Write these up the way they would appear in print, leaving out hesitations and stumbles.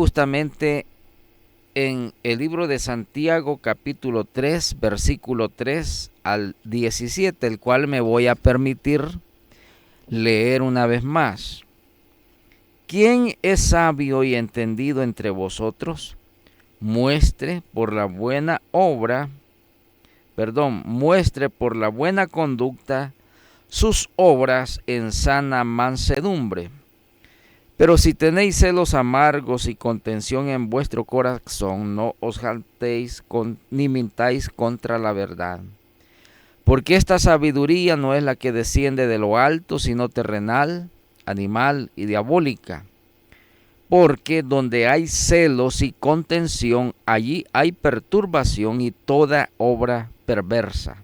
justamente en el libro de Santiago capítulo 3, versículo 3 al 17, el cual me voy a permitir leer una vez más. ¿Quién es sabio y entendido entre vosotros? Muestre por la buena conducta sus obras en sana mansedumbre. Pero si tenéis celos amargos y contención en vuestro corazón, no os jaltéis ni mintáis contra la verdad. Porque esta sabiduría no es la que desciende de lo alto, sino terrenal, animal y diabólica. Porque donde hay celos y contención, allí hay perturbación y toda obra perversa.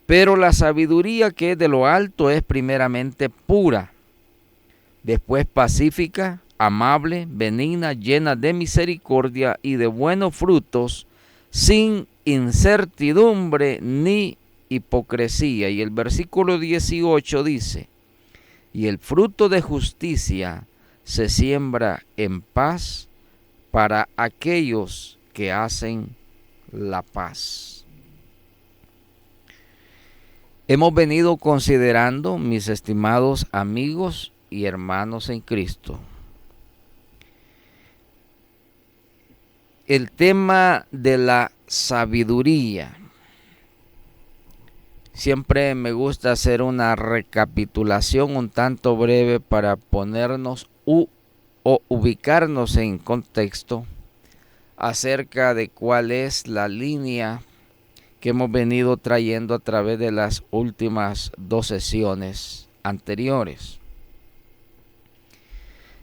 Pero la sabiduría que es de lo alto es primeramente pura, después pacífica, amable, benigna, llena de misericordia y de buenos frutos, sin incertidumbre ni hipocresía. Y el versículo 18 dice: y el fruto de justicia se siembra en paz para aquellos que hacen la paz. Hemos venido considerando, mis estimados amigos y hermanos en Cristo, el tema de la sabiduría. Siempre me gusta hacer una recapitulación un tanto breve para ponernos o ubicarnos en contexto acerca de cuál es la línea que hemos venido trayendo a través de las últimas 2 sesiones anteriores.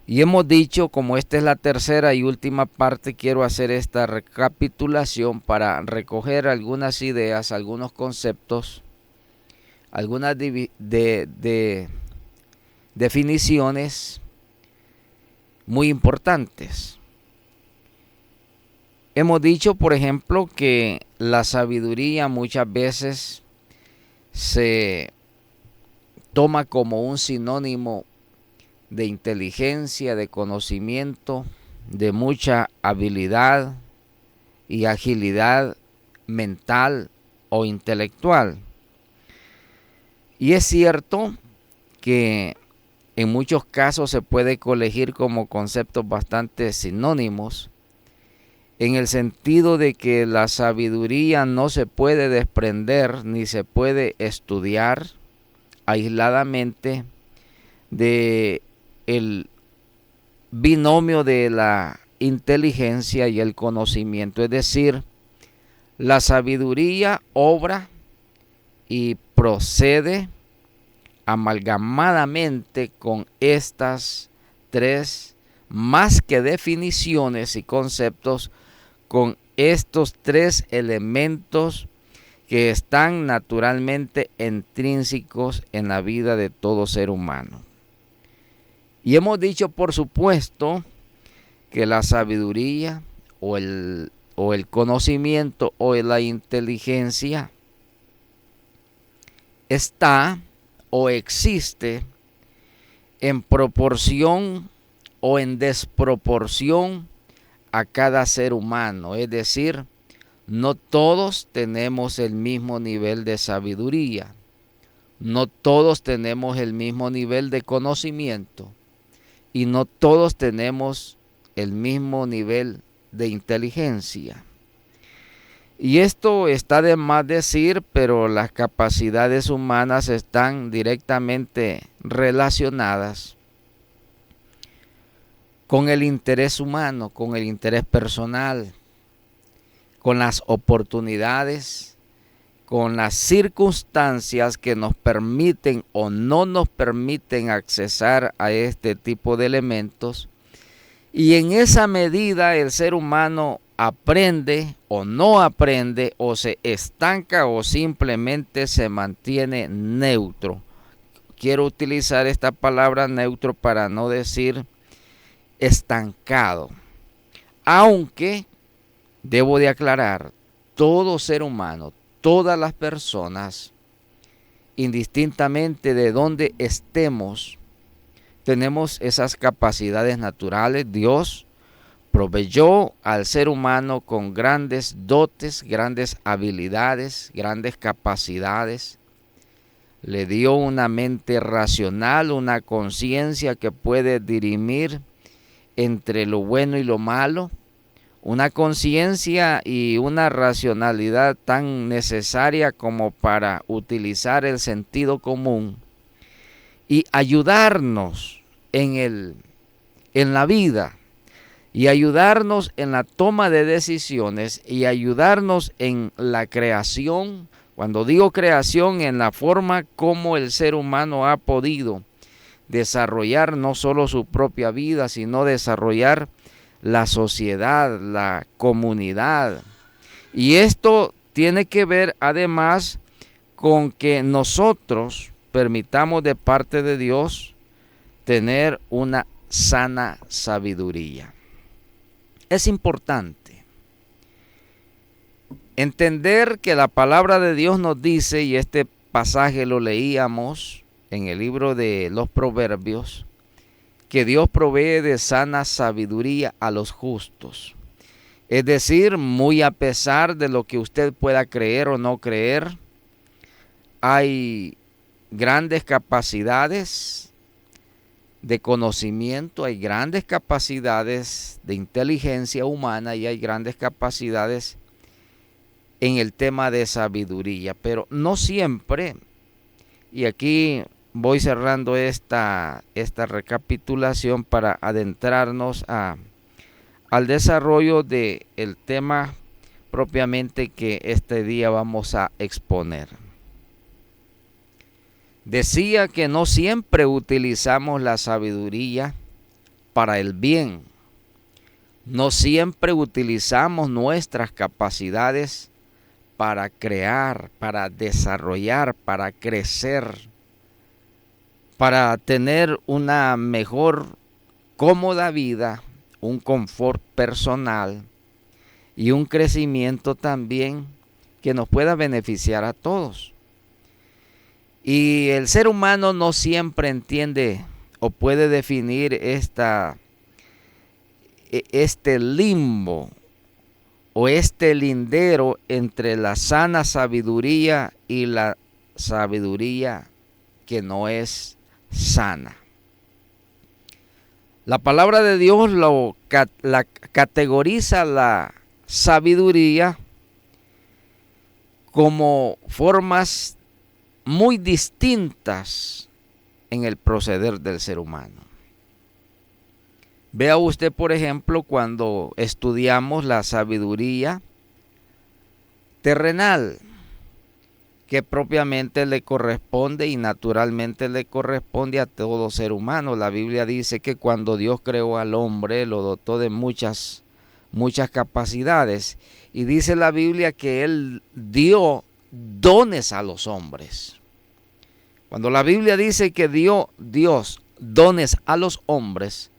Y hemos dicho, como esta es la tercera y última parte, quiero hacer esta recapitulación para recoger algunas ideas, algunos conceptos, algunas definiciones muy importantes. Hemos dicho, por ejemplo, que la sabiduría muchas veces se toma como un sinónimo de inteligencia, de conocimiento, de mucha habilidad y agilidad mental o intelectual. Y es cierto que en muchos casos se puede colegir como conceptos bastante sinónimos, en el sentido de que la sabiduría no se puede desprender ni se puede estudiar aisladamente de el binomio de la inteligencia y el conocimiento. Es decir, la sabiduría obra y procede amalgamadamente con estas 3, más que definiciones y conceptos, con estos 3 elementos que están naturalmente intrínsecos en la vida de todo ser humano. Y hemos dicho, por supuesto, que la sabiduría o el conocimiento o la inteligencia está o existe en proporción o en desproporción a cada ser humano. Es decir, no todos tenemos el mismo nivel de sabiduría, no todos tenemos el mismo nivel de conocimiento y no todos tenemos el mismo nivel de inteligencia. Y esto está de más decir, pero las capacidades humanas están directamente relacionadas con el interés humano, con el interés personal, con las oportunidades, con las circunstancias que nos permiten o no nos permiten accesar a este tipo de elementos. Y en esa medida el ser humano aprende o no aprende, o se estanca o simplemente se mantiene neutro. Quiero utilizar esta palabra neutro para no decir estancado. Aunque debo de aclarar, todo ser humano, todas las personas, indistintamente de dónde estemos, tenemos esas capacidades naturales. Dios proveyó al ser humano con grandes dotes, grandes habilidades, grandes capacidades. Le dio una mente racional, una conciencia que puede dirimir entre lo bueno y lo malo, una conciencia y una racionalidad tan necesaria como para utilizar el sentido común y ayudarnos en la vida, y ayudarnos en la toma de decisiones, y ayudarnos en la creación. Cuando digo creación, en la forma como el ser humano ha podido desarrollar no solo su propia vida, sino desarrollar la sociedad, la comunidad. Y esto tiene que ver además con que nosotros permitamos de parte de Dios tener una sana sabiduría. Es importante entender que la palabra de Dios nos dice, y este pasaje lo leíamos en el libro de los Proverbios, que Dios provee de sana sabiduría a los justos. Es decir, muy a pesar de lo que usted pueda creer o no creer, hay grandes capacidades de conocimiento, hay grandes capacidades de inteligencia humana y hay grandes capacidades en el tema de sabiduría, pero no siempre, y aquí voy cerrando esta recapitulación para adentrarnos al desarrollo del tema propiamente que este día vamos a exponer. Decía que no siempre utilizamos la sabiduría para el bien. No siempre utilizamos nuestras capacidades para crear, para desarrollar, para crecer, para tener una mejor, cómoda vida, un confort personal y un crecimiento también que nos pueda beneficiar a todos. Y el ser humano no siempre entiende o puede definir este limbo o este lindero entre la sana sabiduría y la sabiduría que no es sana. La palabra de Dios la categoriza la sabiduría como formas muy distintas en el proceder del ser humano. Vea usted, por ejemplo, cuando estudiamos la sabiduría terrenal, que propiamente le corresponde y naturalmente le corresponde a todo ser humano. La Biblia dice que cuando Dios creó al hombre, lo dotó de muchas capacidades. Y dice la Biblia que Él dio dones a los hombres. Cuando la Biblia dice que dio Dios dones a los hombres,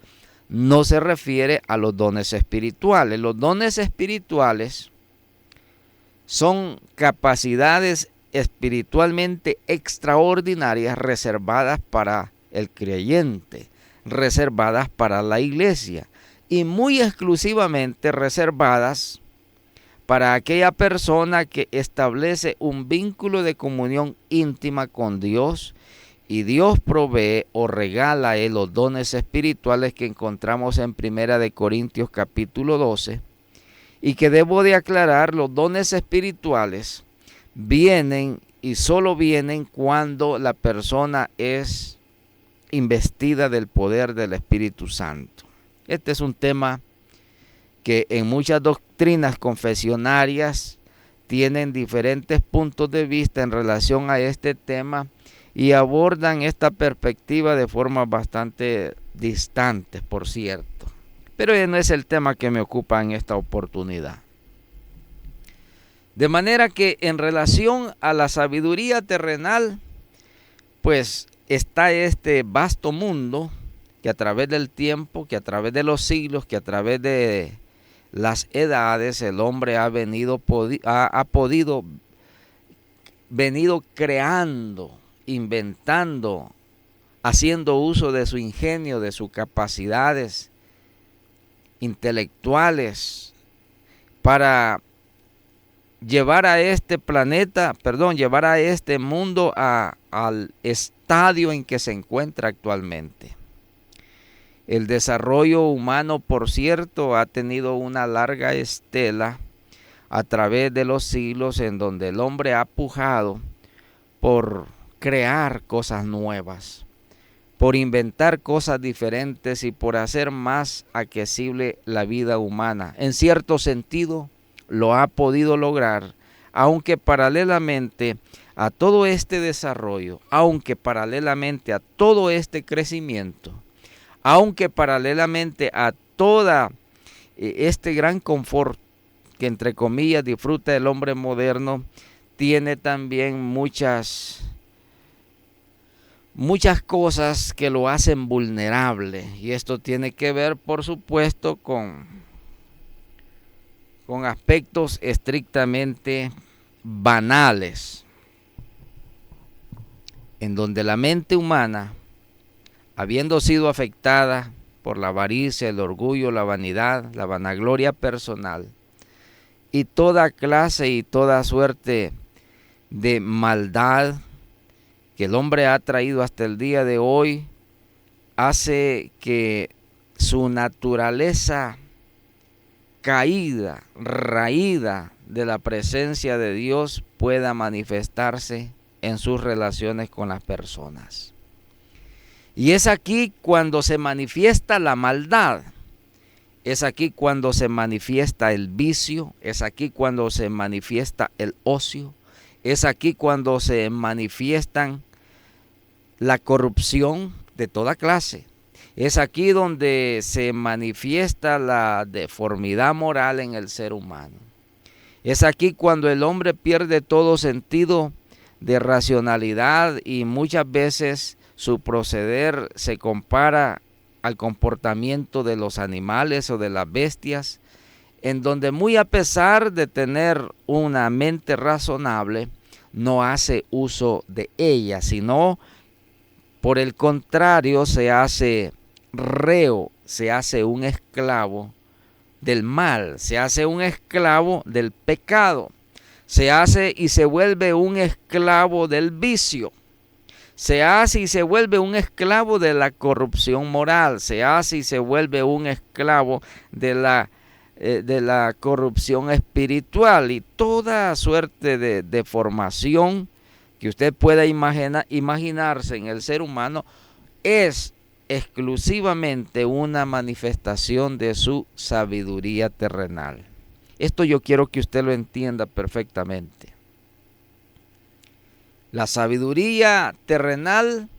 no se refiere a los dones espirituales. Los dones espirituales son capacidades espiritualmente extraordinarias reservadas para el creyente, reservadas para la iglesia y muy exclusivamente reservadas para aquella persona que establece un vínculo de comunión íntima con Dios, y Dios provee o regala los dones espirituales que encontramos en 1 Corintios capítulo 12, y que debo de aclarar, los dones espirituales vienen y solo vienen cuando la persona es investida del poder del Espíritu Santo. Este es un tema que en muchas doctrinas confesionarias tienen diferentes puntos de vista en relación a este tema y abordan esta perspectiva de forma bastante distante, por cierto. Pero no es el tema que me ocupa en esta oportunidad. De manera que en relación a la sabiduría terrenal, pues está este vasto mundo que a través del tiempo, que a través de los siglos, que a través de las edades, el hombre ha venido creando, inventando, haciendo uso de su ingenio, de sus capacidades, intelectuales para llevar a este planeta, llevar a este mundo al estadio en que se encuentra actualmente. El desarrollo humano, por cierto, ha tenido una larga estela a través de los siglos en donde el hombre ha pujado por crear cosas nuevas, por inventar cosas diferentes y por hacer más accesible la vida humana. En cierto sentido, lo ha podido lograr, aunque paralelamente a todo este desarrollo, aunque paralelamente a todo este crecimiento, aunque paralelamente a toda este gran confort que entre comillas disfruta el hombre moderno, tiene también muchas cosas que lo hacen vulnerable, y esto tiene que ver, por supuesto, con aspectos estrictamente banales, en donde la mente humana, habiendo sido afectada por la avaricia, el orgullo, la vanidad, la vanagloria personal y toda clase y toda suerte de maldad que el hombre ha traído hasta el día de hoy, hace que su naturaleza caída, raída de la presencia de Dios pueda manifestarse en sus relaciones con las personas. Y es aquí cuando se manifiesta la maldad, es aquí cuando se manifiesta el vicio, es aquí cuando se manifiesta el ocio, es aquí cuando se manifiestan la corrupción de toda clase. Es aquí donde se manifiesta la deformidad moral en el ser humano. Es aquí cuando el hombre pierde todo sentido de racionalidad y muchas veces su proceder se compara al comportamiento de los animales o de las bestias, en donde muy a pesar de tener una mente razonable, no hace uso de ella, sino por el contrario se hace reo, se hace un esclavo del mal, se hace un esclavo del pecado, se hace y se vuelve un esclavo del vicio, se hace y se vuelve un esclavo de la corrupción moral, se hace y se vuelve un esclavo de la corrupción espiritual y toda suerte de deformación que usted pueda imaginarse en el ser humano es exclusivamente una manifestación de su sabiduría terrenal. Esto yo quiero que usted lo entienda perfectamente. La sabiduría terrenal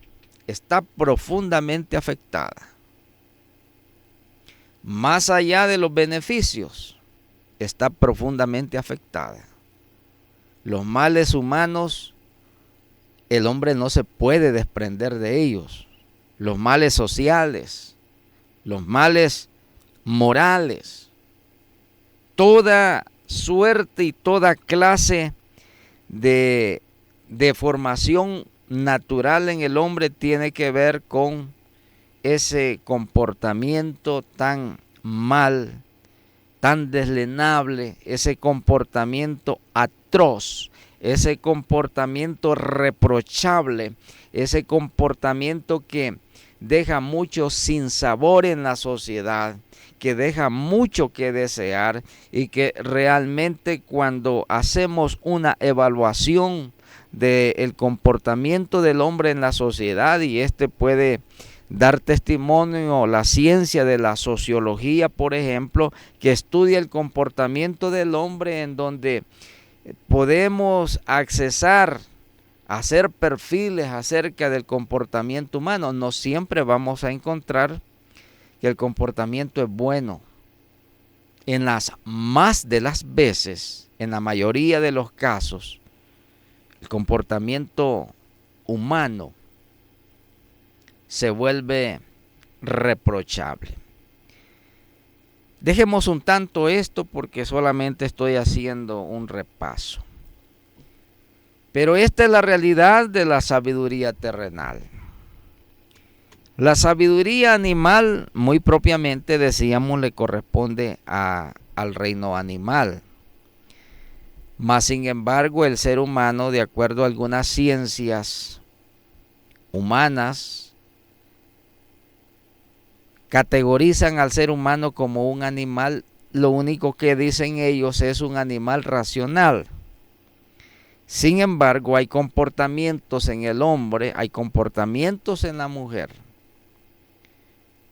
está profundamente afectada. Más allá de los beneficios, está profundamente afectada. Los males humanos, el hombre no se puede desprender de ellos. Los males sociales, los males morales, toda suerte y toda clase de deformación natural en el hombre tiene que ver con ese comportamiento tan mal, tan deslenable, ese comportamiento atroz, ese comportamiento reprochable, ese comportamiento que deja mucho sinsabor en la sociedad, que deja mucho que desear y que realmente cuando hacemos una evaluación del comportamiento del hombre en la sociedad, y este puede dar testimonio la ciencia de la sociología, por ejemplo, que estudia el comportamiento del hombre, en donde podemos accesar a hacer perfiles acerca del comportamiento humano. No siempre vamos a encontrar que el comportamiento es bueno. En las más de las veces, en la mayoría de los casos, el comportamiento humano se vuelve reprochable. Dejemos un tanto esto porque solamente estoy haciendo un repaso. Pero esta es la realidad de la sabiduría terrenal. La sabiduría animal, muy propiamente decíamos, le corresponde al reino animal. Mas, sin embargo, el ser humano, de acuerdo a algunas ciencias humanas, categorizan al ser humano como un animal. Lo único que dicen ellos es un animal racional. Sin embargo, hay comportamientos en el hombre, hay comportamientos en la mujer,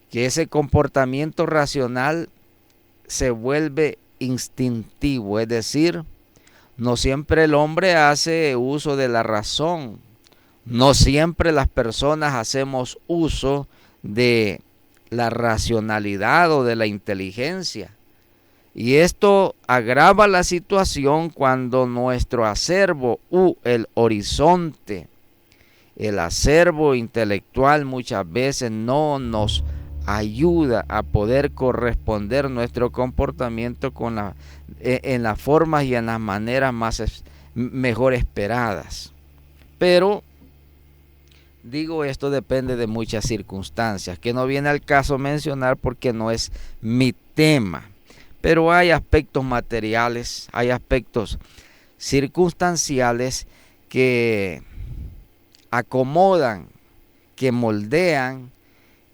que ese comportamiento racional se vuelve instintivo, es decir, no siempre el hombre hace uso de la razón, no siempre las personas hacemos uso de la racionalidad o de la inteligencia. Y esto agrava la situación cuando nuestro acervo el horizonte, el acervo intelectual muchas veces no nos ayuda a poder corresponder nuestro comportamiento en las formas y en las maneras mejor esperadas. Pero digo, esto depende de muchas circunstancias que no viene al caso mencionar porque no es mi tema. Pero hay aspectos materiales, hay aspectos circunstanciales que acomodan, que moldean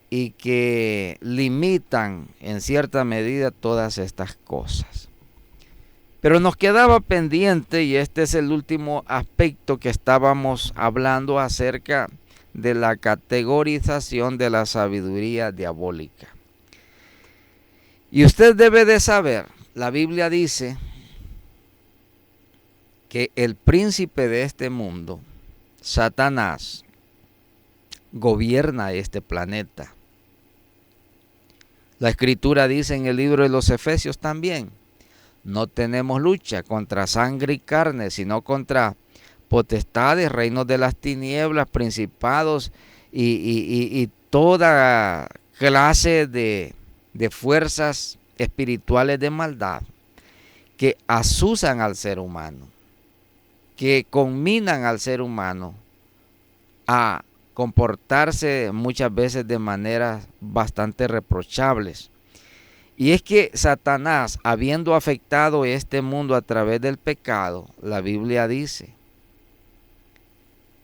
y que limitan en cierta medida todas estas cosas. Pero nos quedaba pendiente, y este es el último aspecto que estábamos hablando acerca de la categorización de la sabiduría diabólica. Y usted debe de saber, la Biblia dice que el príncipe de este mundo, Satanás, gobierna este planeta. La Escritura dice en el libro de los Efesios también, no tenemos lucha contra sangre y carne, sino contra potestades, reinos de las tinieblas, principados y toda clase de fuerzas espirituales de maldad que asusan al ser humano, que conminan al ser humano a comportarse muchas veces de maneras bastante reprochables. Y es que Satanás, habiendo afectado este mundo a través del pecado, la Biblia dice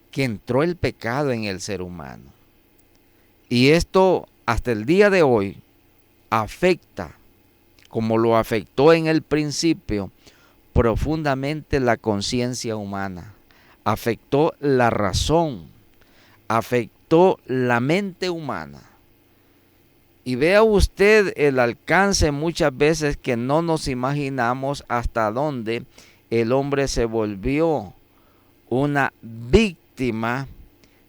que entró el pecado en el ser humano. Y esto hasta el día de hoy afecta, como lo afectó en el principio, profundamente la conciencia humana. Afectó la razón, afectó la mente humana. Y vea usted el alcance muchas veces que no nos imaginamos hasta dónde el hombre se volvió una víctima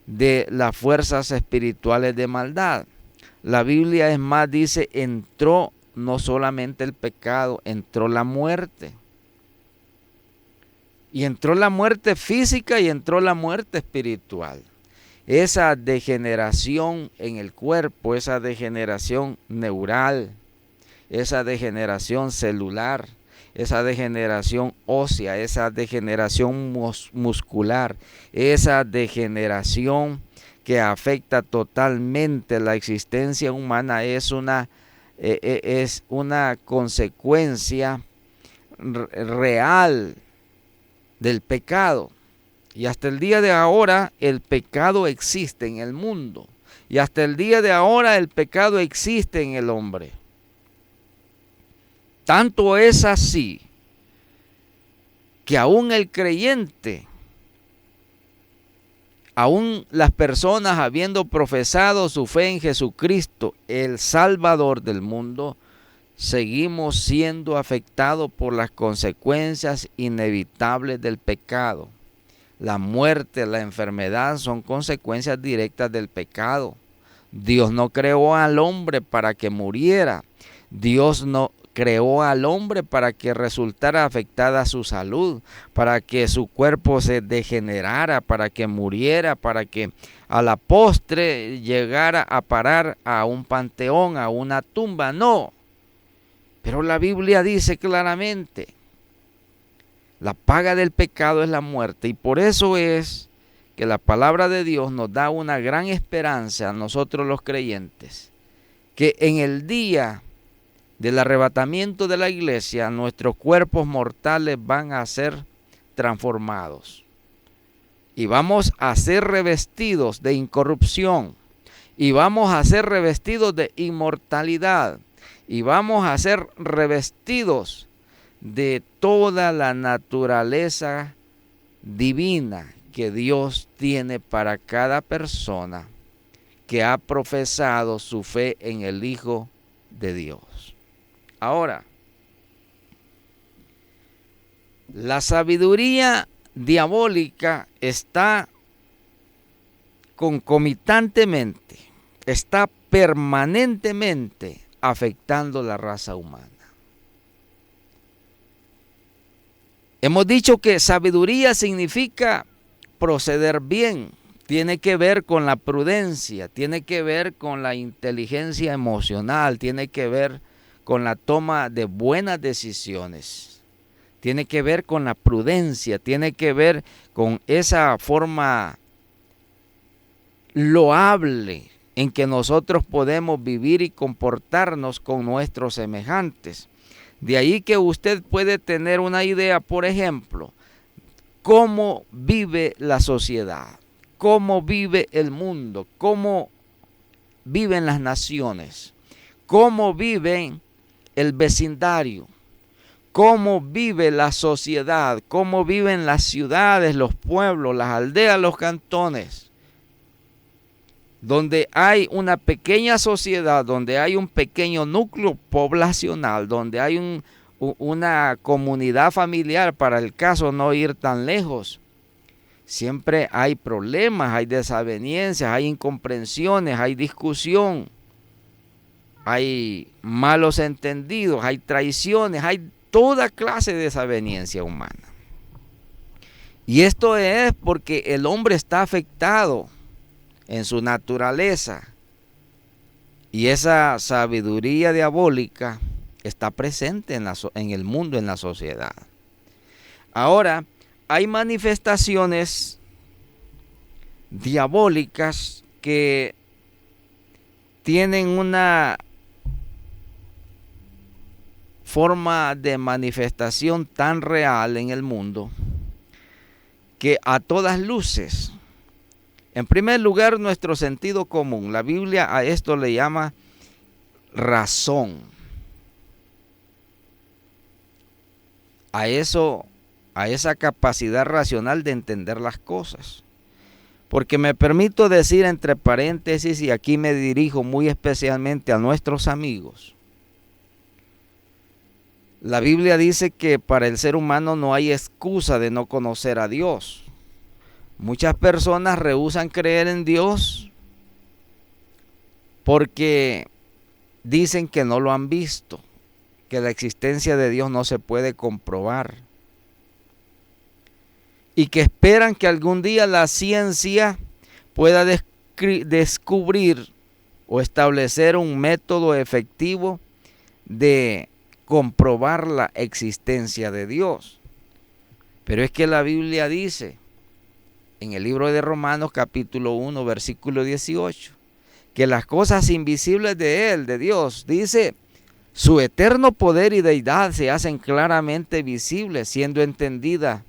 de las fuerzas espirituales de maldad. La Biblia, es más, dice, entró no solamente el pecado, entró la muerte. Y entró la muerte física y entró la muerte espiritual. Esa degeneración en el cuerpo, esa degeneración neural, esa degeneración celular, esa degeneración ósea, esa degeneración muscular, esa degeneración que afecta totalmente la existencia humana es una consecuencia real del pecado. Y hasta el día de ahora el pecado existe en el mundo. Y hasta el día de ahora el pecado existe en el hombre. Tanto es así que aún el creyente, aún las personas habiendo profesado su fe en Jesucristo, el Salvador del mundo, seguimos siendo afectados por las consecuencias inevitables del pecado. La muerte, la enfermedad son consecuencias directas del pecado. Dios no creó al hombre para que muriera. Dios no creó al hombre para que resultara afectada su salud, para que su cuerpo se degenerara, para que muriera, para que a la postre llegara a parar a un panteón, a una tumba. No. Pero la Biblia dice claramente, la paga del pecado es la muerte, y por eso es que la palabra de Dios nos da una gran esperanza a nosotros los creyentes, que en el día del arrebatamiento de la iglesia, nuestros cuerpos mortales van a ser transformados y vamos a ser revestidos de incorrupción y vamos a ser revestidos de inmortalidad y vamos a ser revestidos de toda la naturaleza divina que Dios tiene para cada persona que ha profesado su fe en el Hijo de Dios. Ahora, la sabiduría diabólica está concomitantemente, está permanentemente afectando la raza humana. Hemos dicho que sabiduría significa proceder bien, tiene que ver con la prudencia, tiene que ver con la inteligencia emocional, tiene que ver con la toma de buenas decisiones, tiene que ver con la prudencia, tiene que ver con esa forma loable en que nosotros podemos vivir y comportarnos con nuestros semejantes. De ahí que usted puede tener una idea, por ejemplo, cómo vive la sociedad, cómo vive el mundo, cómo viven las naciones, cómo viven el vecindario, cómo vive la sociedad, cómo viven las ciudades, los pueblos, las aldeas, los cantones, donde hay una pequeña sociedad, donde hay un pequeño núcleo poblacional, donde hay una comunidad familiar, para el caso no ir tan lejos. Siempre hay problemas, hay desavenencias, hay incomprensiones, hay discusión, hay malos entendidos, hay traiciones, hay toda clase de desaveniencia humana. Y esto es porque el hombre está afectado en su naturaleza y esa sabiduría diabólica está presente en el mundo, en la sociedad. Ahora, hay manifestaciones diabólicas que tienen una forma de manifestación tan real en el mundo que a todas luces, en primer lugar, nuestro sentido común. La Biblia a esto le llama razón. A esa capacidad racional de entender las cosas. Porque me permito decir entre paréntesis, y aquí me dirijo muy especialmente a nuestros amigos. La Biblia dice que para el ser humano no hay excusa de no conocer a Dios. Muchas personas rehúsan creer en Dios porque dicen que no lo han visto, que la existencia de Dios no se puede comprobar y que esperan que algún día la ciencia pueda descubrir o establecer un método efectivo de comprobar la existencia de Dios. Pero es que la Biblia dice en el libro de Romanos capítulo 1 versículo 18 que las cosas invisibles de Él, de Dios, dice, su eterno poder y deidad se hacen claramente visibles, siendo entendida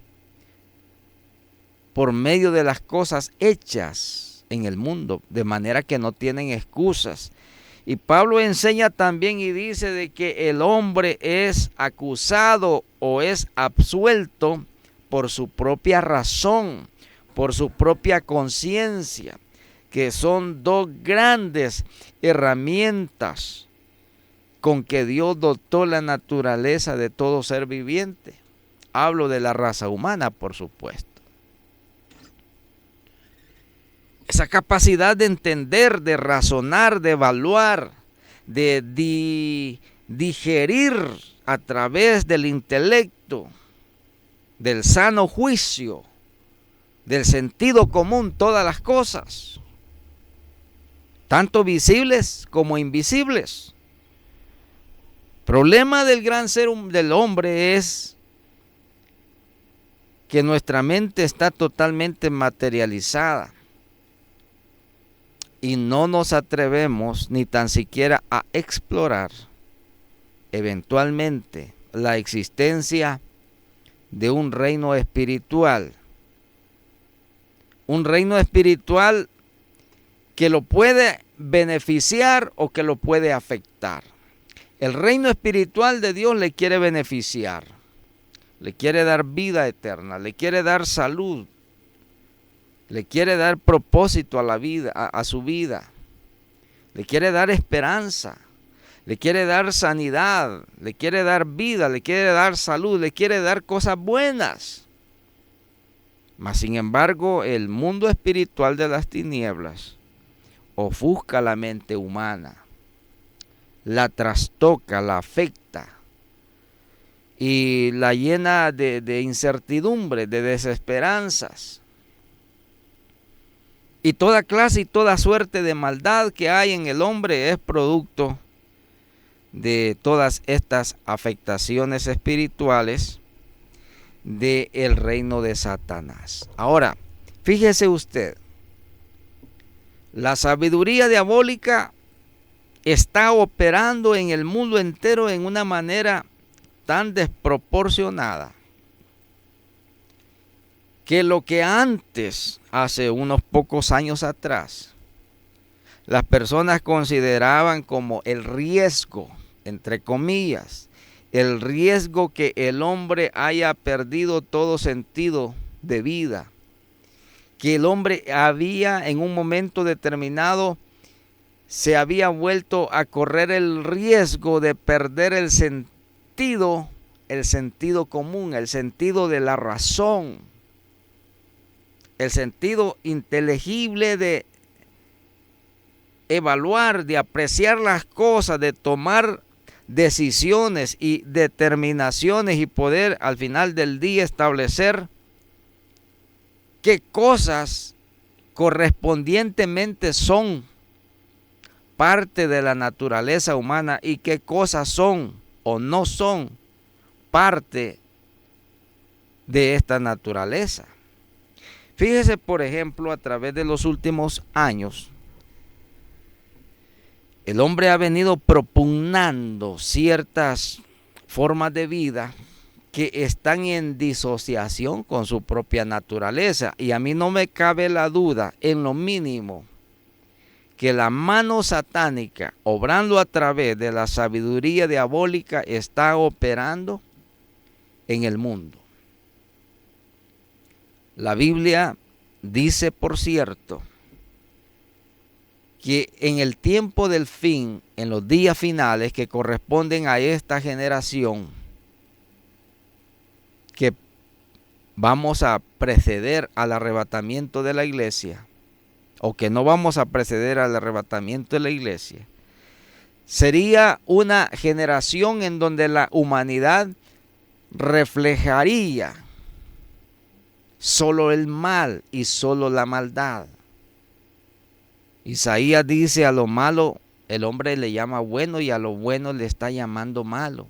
por medio de las cosas hechas en el mundo, de manera que no tienen excusas. Y Pablo enseña también y dice de que el hombre es acusado o es absuelto por su propia razón, por su propia conciencia, que son dos grandes herramientas con que Dios dotó la naturaleza de todo ser viviente. Hablo de la raza humana, por supuesto. Esa capacidad de entender, de razonar, de evaluar, de digerir a través del intelecto, del sano juicio, del sentido común, todas las cosas, tanto visibles como invisibles. Problema del gran ser del hombre es que nuestra mente está totalmente materializada y no nos atrevemos ni tan siquiera a explorar eventualmente la existencia de un reino espiritual. Un reino espiritual que lo puede beneficiar o que lo puede afectar. El reino espiritual de Dios le quiere beneficiar, le quiere dar vida eterna, le quiere dar salud, le quiere dar propósito a la vida, a su vida, le quiere dar esperanza, le quiere dar sanidad, le quiere dar vida, le quiere dar salud, le quiere dar cosas buenas. Mas sin embargo, el mundo espiritual de las tinieblas ofusca la mente humana, la trastoca, la afecta y la llena de incertidumbre, de desesperanzas y toda clase y toda suerte de maldad que hay en el hombre es producto de todas estas afectaciones espirituales del reino de Satanás. Ahora, fíjese usted, la sabiduría diabólica está operando en el mundo entero en una manera tan desproporcionada que lo que antes, hace unos pocos años atrás, las personas consideraban como el riesgo, entre comillas, el riesgo que el hombre haya perdido todo sentido de vida, que el hombre había en un momento determinado se había vuelto a correr el riesgo de perder el sentido común, el sentido de la razón, el sentido inteligible de evaluar, de apreciar las cosas, de tomar decisiones y determinaciones y poder al final del día establecer qué cosas correspondientemente son parte de la naturaleza humana y qué cosas son o no son parte de esta naturaleza. Fíjese, por ejemplo, a través de los últimos años, el hombre ha venido propugnando ciertas formas de vida que están en disociación con su propia naturaleza. Y a mí no me cabe la duda, en lo mínimo, que la mano satánica, obrando a través de la sabiduría diabólica, está operando en el mundo. La Biblia dice, por cierto, que en el tiempo del fin, en los días finales que corresponden a esta generación, que vamos a preceder al arrebatamiento de la iglesia, o que no vamos a preceder al arrebatamiento de la iglesia, sería una generación en donde la humanidad reflejaría solo el mal y solo la maldad. Isaías dice: a lo malo el hombre le llama bueno y a lo bueno le está llamando malo.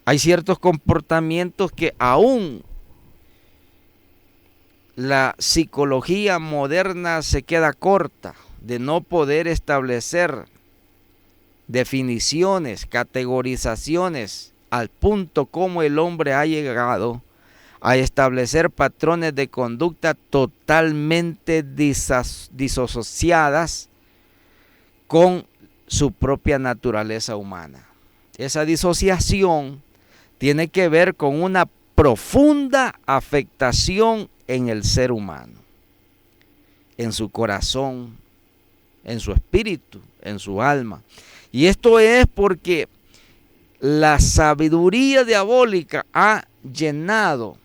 Hay ciertos comportamientos que aún la psicología moderna se queda corta de no poder establecer definiciones, categorizaciones, al punto como el hombre ha llegado a establecer patrones de conducta totalmente disasociadas con su propia naturaleza humana. Esa disociación tiene que ver con una profunda afectación en el ser humano, en su corazón, en su espíritu, en su alma. Y esto es porque la sabiduría diabólica ha llenado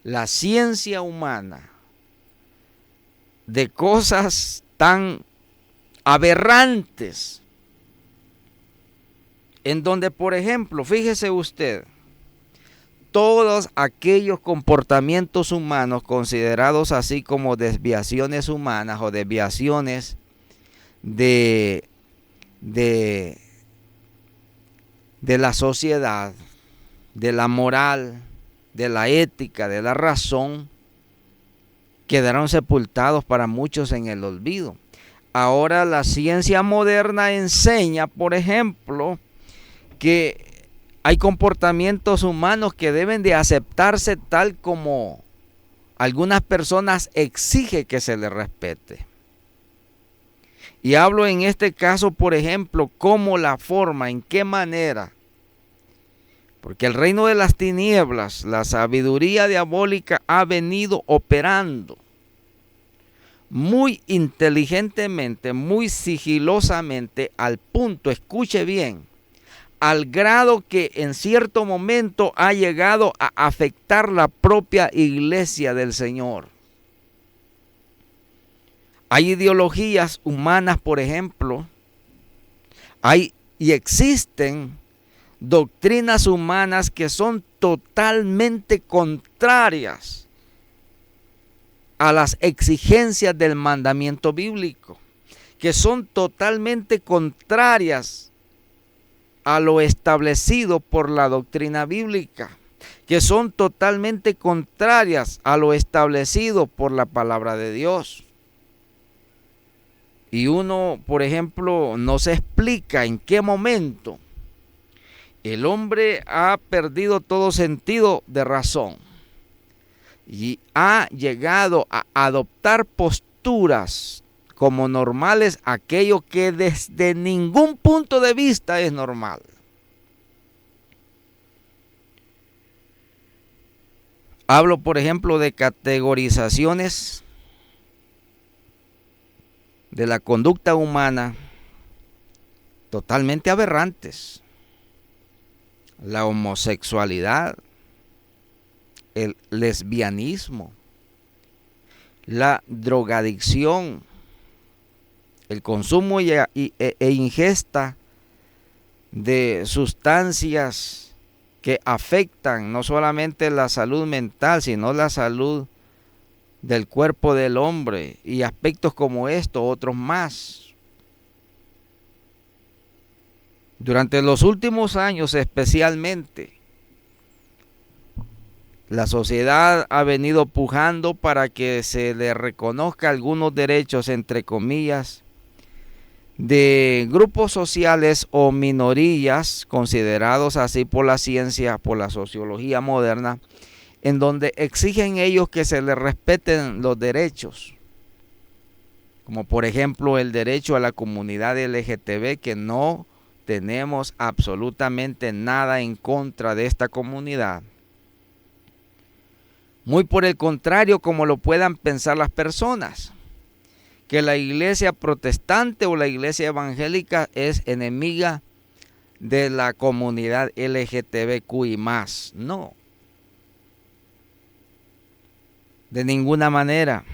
la ciencia humana de cosas tan aberrantes, en donde, por ejemplo, fíjese usted, todos aquellos comportamientos humanos considerados así como desviaciones humanas o desviaciones de la sociedad, de la moral, de la ética, de la razón, quedaron sepultados para muchos en el olvido. Ahora la ciencia moderna enseña, por ejemplo, que hay comportamientos humanos que deben de aceptarse tal como algunas personas exigen que se les respete. Y hablo en este caso, por ejemplo, cómo la forma, en qué manera. Porque el reino de las tinieblas, la sabiduría diabólica ha venido operando muy inteligentemente, muy sigilosamente, al punto, escuche bien, al grado que en cierto momento ha llegado a afectar la propia iglesia del Señor. Hay ideologías humanas, por ejemplo, hay y existen doctrinas humanas que son totalmente contrarias a las exigencias del mandamiento bíblico, que son totalmente contrarias a lo establecido por la doctrina bíblica, que son totalmente contrarias a lo establecido por la palabra de Dios. Y uno, por ejemplo, no se explica en qué momento el hombre ha perdido todo sentido de razón y ha llegado a adoptar posturas como normales, aquello que desde ningún punto de vista es normal. Hablo, por ejemplo, de categorizaciones de la conducta humana totalmente aberrantes. La homosexualidad, el lesbianismo, la drogadicción, el consumo e ingesta de sustancias que afectan no solamente la salud mental, sino la salud del cuerpo del hombre, y aspectos como estos, otros más. Durante los últimos años especialmente, la sociedad ha venido pujando para que se le reconozca algunos derechos, entre comillas, de grupos sociales o minorías considerados así por la ciencia, por la sociología moderna, en donde exigen ellos que se les respeten los derechos, como por ejemplo el derecho a la comunidad LGTB, que no tenemos absolutamente nada en contra de esta comunidad. Muy por el contrario, como lo puedan pensar las personas, que la iglesia protestante o la iglesia evangélica es enemiga de la comunidad LGTBQI+. No, de ninguna manera.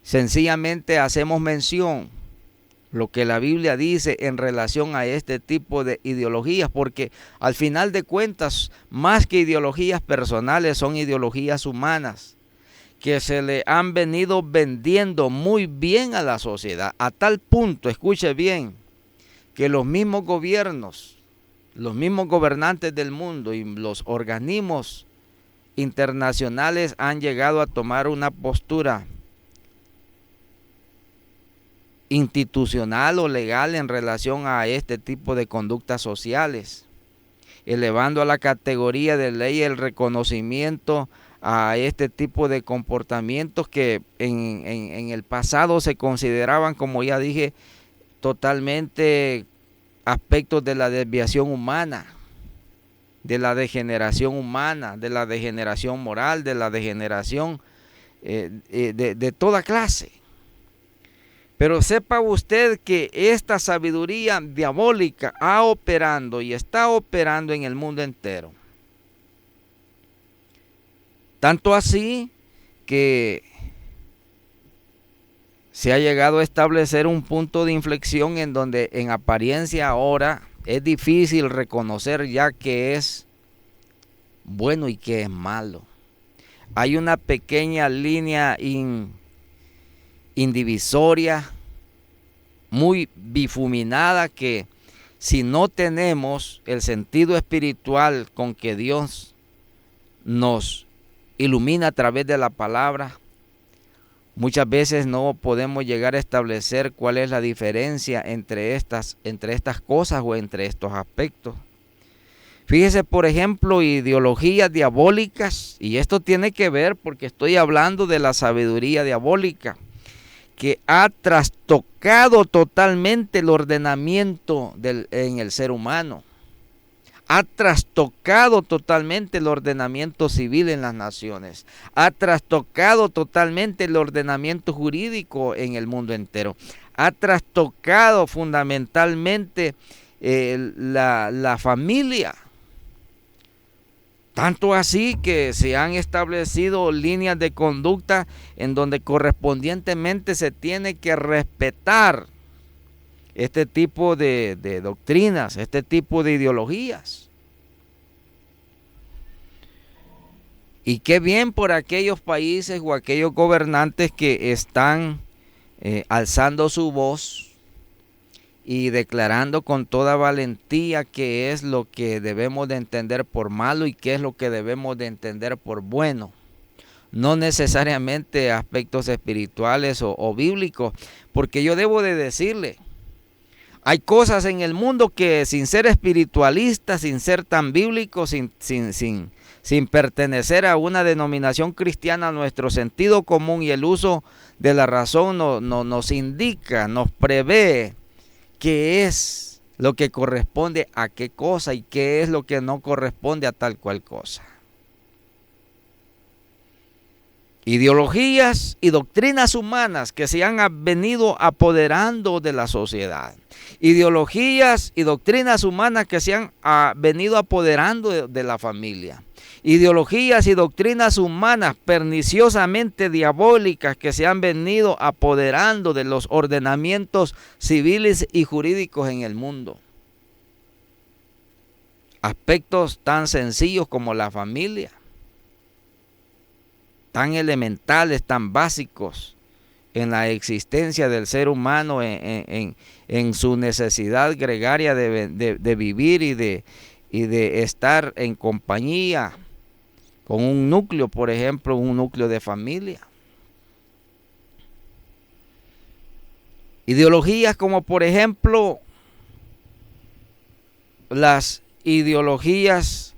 Sencillamente hacemos mención lo que la Biblia dice en relación a este tipo de ideologías, porque al final de cuentas, más que ideologías personales, son ideologías humanas que se le han venido vendiendo muy bien a la sociedad, a tal punto, escuche bien, que los mismos gobiernos, los mismos gobernantes del mundo y los organismos internacionales han llegado a tomar una postura institucional o legal en relación a este tipo de conductas sociales, elevando a la categoría de ley el reconocimiento a este tipo de comportamientos que en el pasado se consideraban, como ya dije, totalmente aspectos de la desviación humana, de la degeneración humana, de la degeneración moral, de la degeneración de toda clase. Pero sepa usted que esta sabiduría diabólica ha operando y está operando en el mundo entero. Tanto así que se ha llegado a establecer un punto de inflexión en donde en apariencia ahora es difícil reconocer ya qué es bueno y qué es malo. Hay una pequeña línea indivisoria, muy difuminada, que si no tenemos el sentido espiritual con que Dios nos ilumina a través de la palabra, muchas veces no podemos llegar a establecer cuál es la diferencia entre estas cosas o entre estos aspectos. Fíjese, por ejemplo, ideologías diabólicas, y esto tiene que ver porque estoy hablando de la sabiduría diabólica, que ha trastocado totalmente el ordenamiento en el ser humano. Ha trastocado totalmente el ordenamiento civil en las naciones. Ha trastocado totalmente el ordenamiento jurídico en el mundo entero. Ha trastocado fundamentalmente la familia. Tanto así que se han establecido líneas de conducta en donde correspondientemente se tiene que respetar este tipo de doctrinas, este tipo de ideologías. Y qué bien por aquellos países o aquellos gobernantes que están alzando su voz y declarando con toda valentía qué es lo que debemos de entender por malo y qué es lo que debemos de entender por bueno. No necesariamente aspectos espirituales o bíblicos, porque yo debo de decirle, hay cosas en el mundo que sin ser espiritualista, sin ser tan bíblico, sin pertenecer a una denominación cristiana, nuestro sentido común y el uso de la razón nos indica, nos prevé qué es lo que corresponde a qué cosa y qué es lo que no corresponde a tal cual cosa. Ideologías y doctrinas humanas que se han venido apoderando de la sociedad. Ideologías y doctrinas humanas que se han venido apoderando de la familia. Ideologías y doctrinas humanas perniciosamente diabólicas que se han venido apoderando de los ordenamientos civiles y jurídicos en el mundo. Aspectos tan sencillos como la familia, tan elementales, tan básicos en la existencia del ser humano, en su necesidad gregaria de vivir y de estar en compañía con un núcleo, por ejemplo, un núcleo de familia. Ideologías como, por ejemplo, las ideologías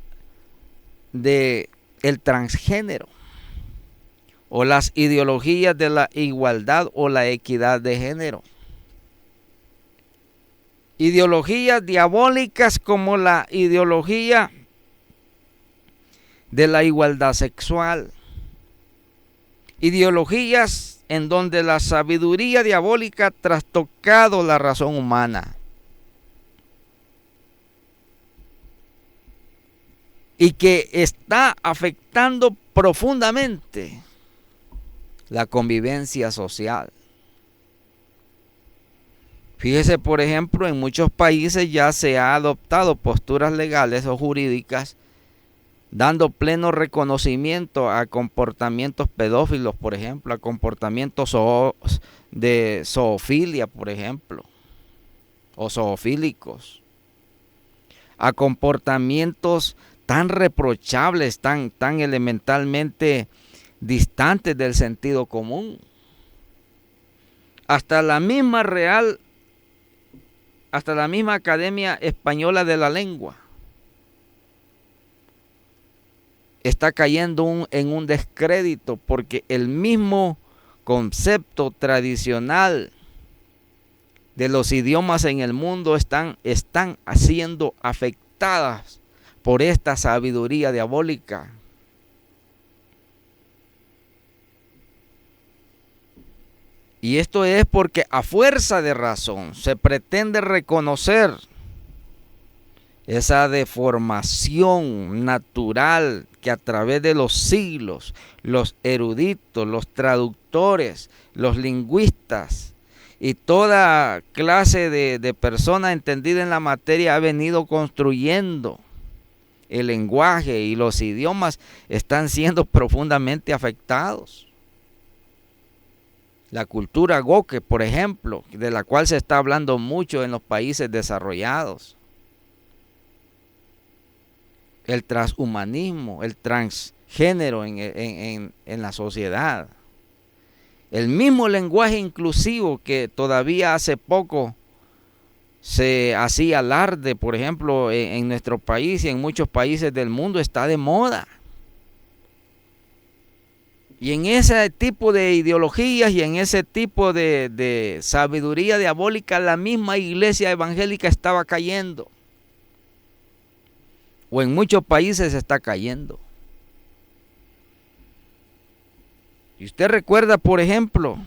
del transgénero, o las ideologías de la igualdad o la equidad de género. Ideologías diabólicas como la ideología de la igualdad sexual. Ideologías en donde la sabiduría diabólica ha trastocado la razón humana. Y que está afectando profundamente la convivencia social. Fíjese, por ejemplo, en muchos países ya se ha adoptado posturas legales o jurídicas dando pleno reconocimiento a comportamientos pedófilos, por ejemplo, a comportamientos de zoofilia, por ejemplo, o zoofílicos, a comportamientos tan reprochables, tan elementalmente distantes del sentido común. Hasta la misma Academia Española de la Lengua está cayendo en un descrédito porque el mismo concepto tradicional de los idiomas en el mundo están siendo afectadas por esta sabiduría diabólica. Y esto es porque a fuerza de razón se pretende reconocer esa deformación natural que a través de los siglos, los eruditos, los traductores, los lingüistas y toda clase de persona entendida en la materia ha venido construyendo. El lenguaje y los idiomas están siendo profundamente afectados. La cultura goque, por ejemplo, de la cual se está hablando mucho en los países desarrollados. el transhumanismo, el transgénero en la sociedad. El mismo lenguaje inclusivo que todavía hace poco se hacía alarde, por ejemplo, en nuestro país y en muchos países del mundo, está de moda. Y en ese tipo de ideologías y en ese tipo de sabiduría diabólica, la misma iglesia evangélica estaba cayendo. O en muchos países está cayendo. Y usted recuerda, por ejemplo,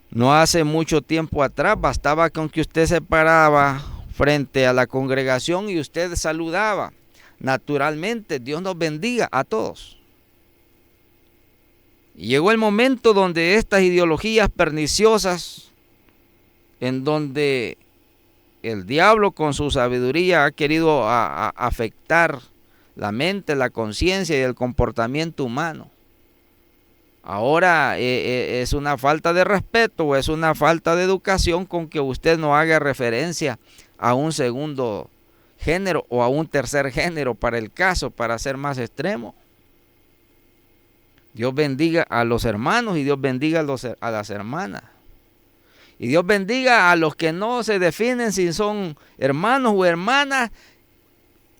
no hace mucho tiempo atrás, bastaba con que usted se paraba frente a la congregación y usted saludaba. Naturalmente, Dios nos bendiga a todos. Y llegó el momento donde estas ideologías perniciosas, en donde el diablo con su sabiduría ha querido afectar la mente, la conciencia y el comportamiento humano. Ahora es una falta de respeto o es una falta de educación con que usted no haga referencia a un segundo género o a un tercer género para el caso, para ser más extremo. Dios bendiga a los hermanos y Dios bendiga a las hermanas. Y Dios bendiga a los que no se definen si son hermanos o hermanas.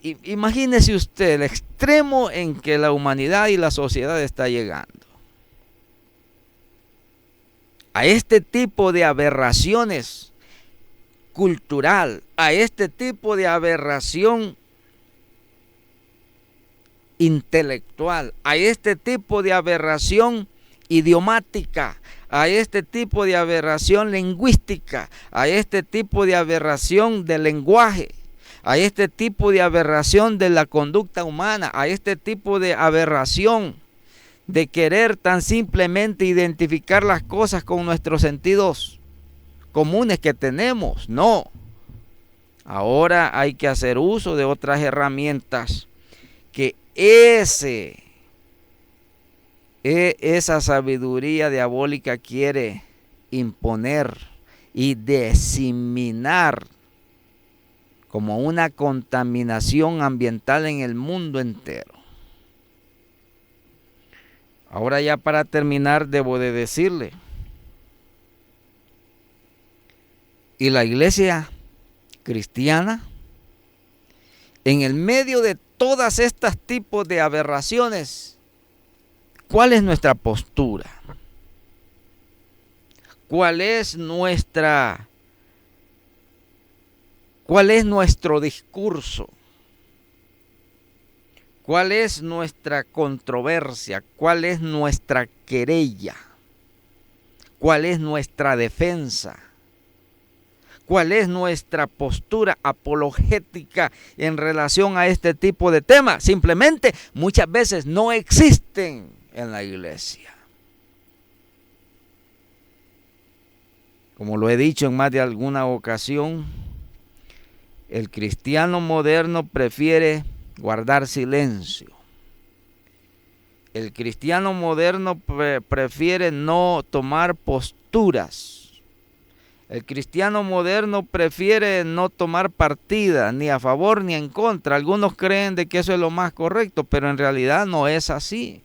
Imagínese usted el extremo en que la humanidad y la sociedad está llegando. A este tipo de aberraciones cultural, a este tipo de aberración intelectual, a este tipo de aberración idiomática, a este tipo de aberración lingüística, a este tipo de aberración del lenguaje, a este tipo de aberración de la conducta humana, a este tipo de aberración de querer tan simplemente identificar las cosas con nuestros sentidos comunes que tenemos. No. Ahora hay que hacer uso de otras herramientas que esa sabiduría diabólica quiere imponer y diseminar como una contaminación ambiental en el mundo entero. Ahora ya para terminar debo de decirle, y la iglesia cristiana, en el medio de todas estas tipos de aberraciones, ¿cuál es nuestra postura? ¿Cuál es nuestro discurso? ¿Cuál es nuestra controversia? ¿Cuál es nuestra querella? ¿Cuál es nuestra defensa? ¿Cuál es nuestra postura apologética en relación a este tipo de temas? Simplemente muchas veces no existen en la iglesia. Como lo he dicho en más de alguna ocasión, el cristiano moderno prefiere guardar silencio. El cristiano moderno prefiere no tomar posturas. El cristiano moderno prefiere no tomar partida, ni a favor ni en contra. Algunos creen de que eso es lo más correcto, pero en realidad no es así.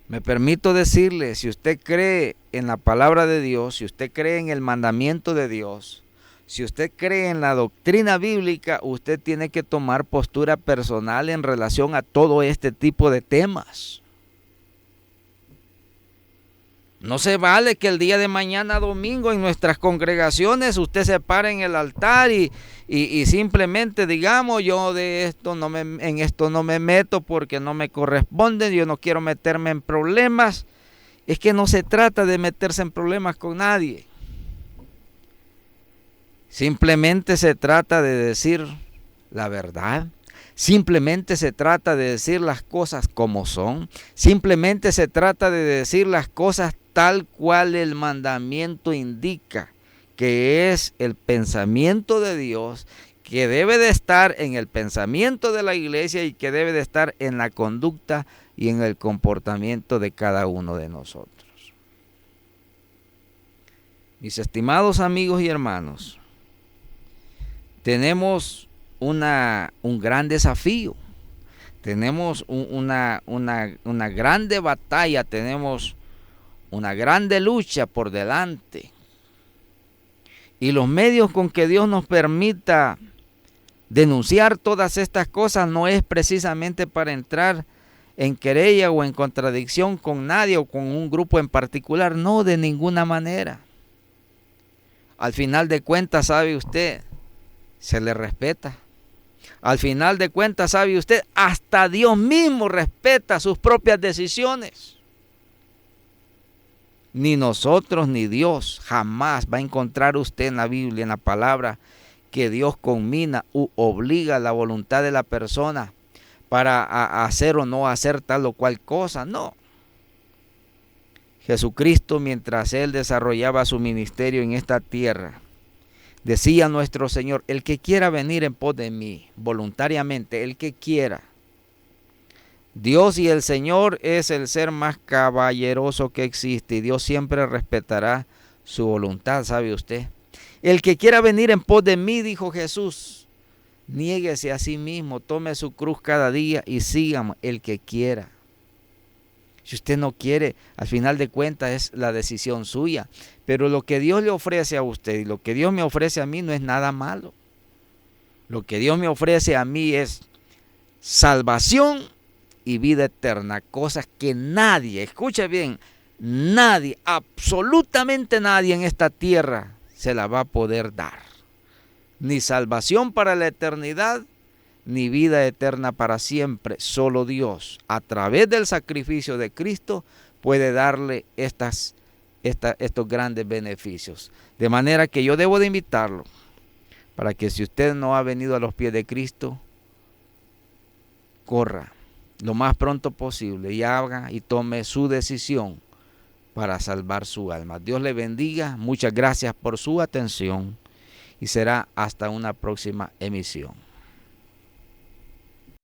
Me permito decirle, si usted cree en la palabra de Dios, si usted cree en el mandamiento de Dios, si usted cree en la doctrina bíblica, usted tiene que tomar postura personal en relación a todo este tipo de temas. No se vale que el día de mañana domingo en nuestras congregaciones usted se pare en el altar y simplemente digamos, yo en esto no me meto porque no me corresponde, yo no quiero meterme en problemas. Es que no se trata de meterse en problemas con nadie. Simplemente se trata de decir la verdad. Simplemente se trata de decir las cosas como son. Simplemente se trata de decir las cosas tal cual el mandamiento indica, que es el pensamiento de Dios, que debe de estar en el pensamiento de la iglesia y que debe de estar en la conducta y en el comportamiento de cada uno de nosotros. Mis estimados amigos y hermanos, tenemos un gran desafío, tenemos una grande batalla, tenemos una grande lucha por delante. Y los medios con que Dios nos permita denunciar todas estas cosas no es precisamente para entrar en querella o en contradicción con nadie o con un grupo en particular, no, de ninguna manera. Al final de cuentas, sabe usted, se le respeta. Al final de cuentas, sabe usted, hasta Dios mismo respeta sus propias decisiones. Ni nosotros ni Dios jamás va a encontrar usted en la Biblia, en la palabra, que Dios conmina u obliga la voluntad de la persona para hacer o no hacer tal o cual cosa. No. Jesucristo, mientras Él desarrollaba su ministerio en esta tierra, decía nuestro Señor: el que quiera venir en pos de mí, voluntariamente, el que quiera. Dios y el Señor es el ser más caballeroso que existe, y Dios siempre respetará su voluntad, ¿sabe usted? El que quiera venir en pos de mí, dijo Jesús, niéguese a sí mismo, tome su cruz cada día y sígame, el que quiera. Si usted no quiere, al final de cuentas es la decisión suya. Pero lo que Dios le ofrece a usted y lo que Dios me ofrece a mí no es nada malo. Lo que Dios me ofrece a mí es salvación y vida eterna, cosas que nadie, escuche bien, nadie, absolutamente nadie en esta tierra se la va a poder dar. Ni salvación para la eternidad, ni vida eterna para siempre. Solo Dios, a través del sacrificio de Cristo, puede darle estos grandes beneficios. De manera que yo debo de invitarlo para que, si usted no ha venido a los pies de Cristo, corra lo más pronto posible y haga y tome su decisión para salvar su alma. Dios le bendiga. Muchas gracias por su atención y será hasta una próxima emisión.